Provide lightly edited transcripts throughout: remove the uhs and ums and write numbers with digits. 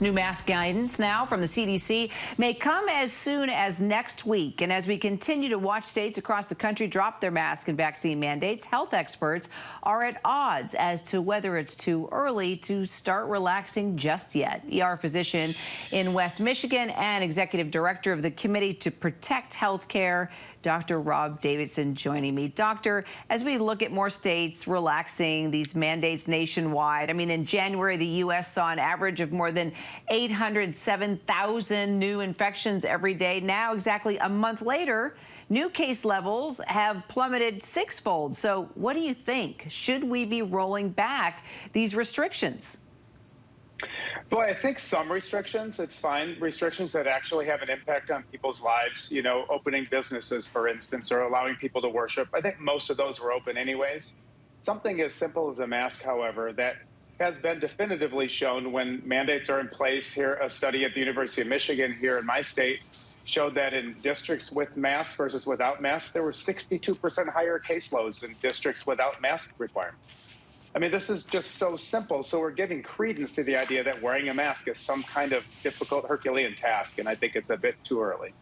New mask guidance now from the CDC may come as soon as next week. And as we continue to watch states across the country drop their mask and vaccine mandates, health experts are at odds as to whether it's too early to start relaxing just yet. ER physician in West Michigan and executive director of the Committee to Protect Health Care, Dr. Rob Davidson, joining me. Doctor, as we look at more states relaxing these mandates nationwide, I mean, in January, the U.S. saw an average of more than 807,000 new infections every day. Now, exactly a month later, new case levels have plummeted sixfold. So what do you think? Should we be rolling back these restrictions? Boy, I think some restrictions, it's fine. Restrictions that actually have an impact on people's lives, you know, opening businesses, for instance, or allowing people to worship. I think most of those were open anyways. Something as simple as a mask, however, that has been definitively shown when mandates are in place here. A study at the University of Michigan here in my state showed that in districts with masks versus without masks, there were 62% higher caseloads in districts without mask requirements. I mean, this is just so simple. So we're giving credence to the idea that wearing a mask is some kind of difficult Herculean task, and I think it's a bit too early.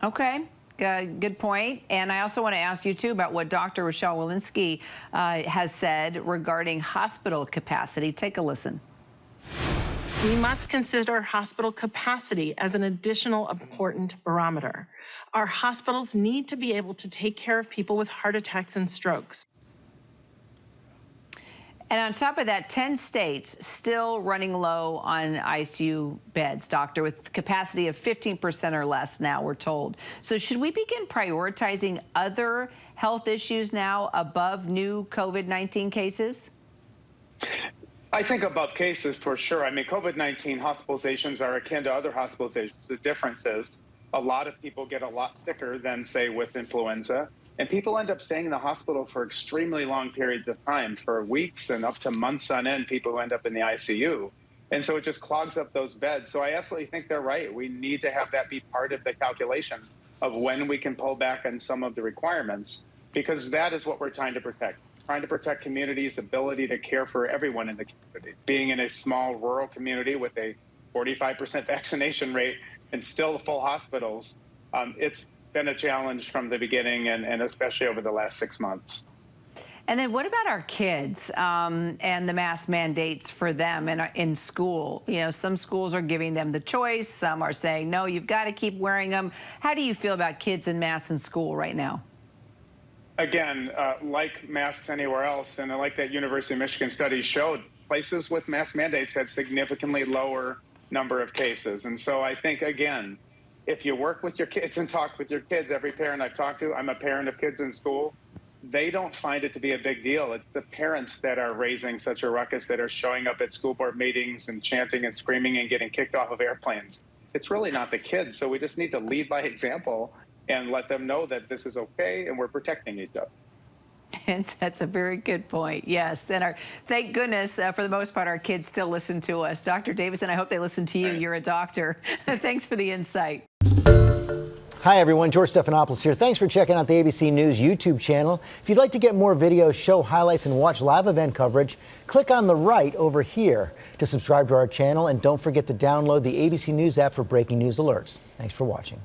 Okay. Good point. And I also want to ask you, too, about what Dr. Rochelle Walensky has said regarding hospital capacity. Take a listen. We must consider hospital capacity as an additional important barometer. Our hospitals need to be able to take care of people with heart attacks and strokes. And on top of that, 10 states still running low on ICU beds, doctor, with capacity of 15% or less now, we're told. So should we begin prioritizing other health issues now above new COVID-19 cases? I think above cases for sure. I mean, COVID-19 hospitalizations are akin to other hospitalizations. The difference is a lot of people get a lot sicker than, say, with influenza. And people end up staying in the hospital for extremely long periods of time, for weeks and up to months on end, people who end up in the ICU. And so it just clogs up those beds. So I absolutely think they're right. We need to have that be part of the calculation of when we can pull back on some of the requirements, because that is what we're trying to protect communities' ability to care for everyone in the community. Being in a small rural community with a 45% vaccination rate and still full hospitals, it's been a challenge from the beginning, and especially over the last 6 months. And then what about our kids and the mask mandates for them in school? You know, some schools are giving them the choice. Some are saying, no, you've got to keep wearing them. How do you feel about kids and masks in school right now? Again, like masks anywhere else, and like that University of Michigan study showed, places with mask mandates had significantly lower number of cases. And so I think, again, if you work with your kids and talk with your kids, every parent I've talked to, I'm a parent of kids in school, they don't find it to be a big deal. It's the parents that are raising such a ruckus, that are showing up at school board meetings and chanting and screaming and getting kicked off of airplanes. It's really not the kids. So we just need to lead by example and let them know that this is okay and we're protecting each other. And that's a very good point. Yes. And thank goodness, for the most part, our kids still listen to us. Dr. Davidson, I hope they listen to you. You're a doctor. Thanks for the insight. Hi, everyone. George Stephanopoulos here. Thanks for checking out the ABC News YouTube channel. If you'd like to get more videos, show highlights, and watch live event coverage, click on the right over here to subscribe to our channel. And don't forget to download the ABC News app for breaking news alerts. Thanks for watching.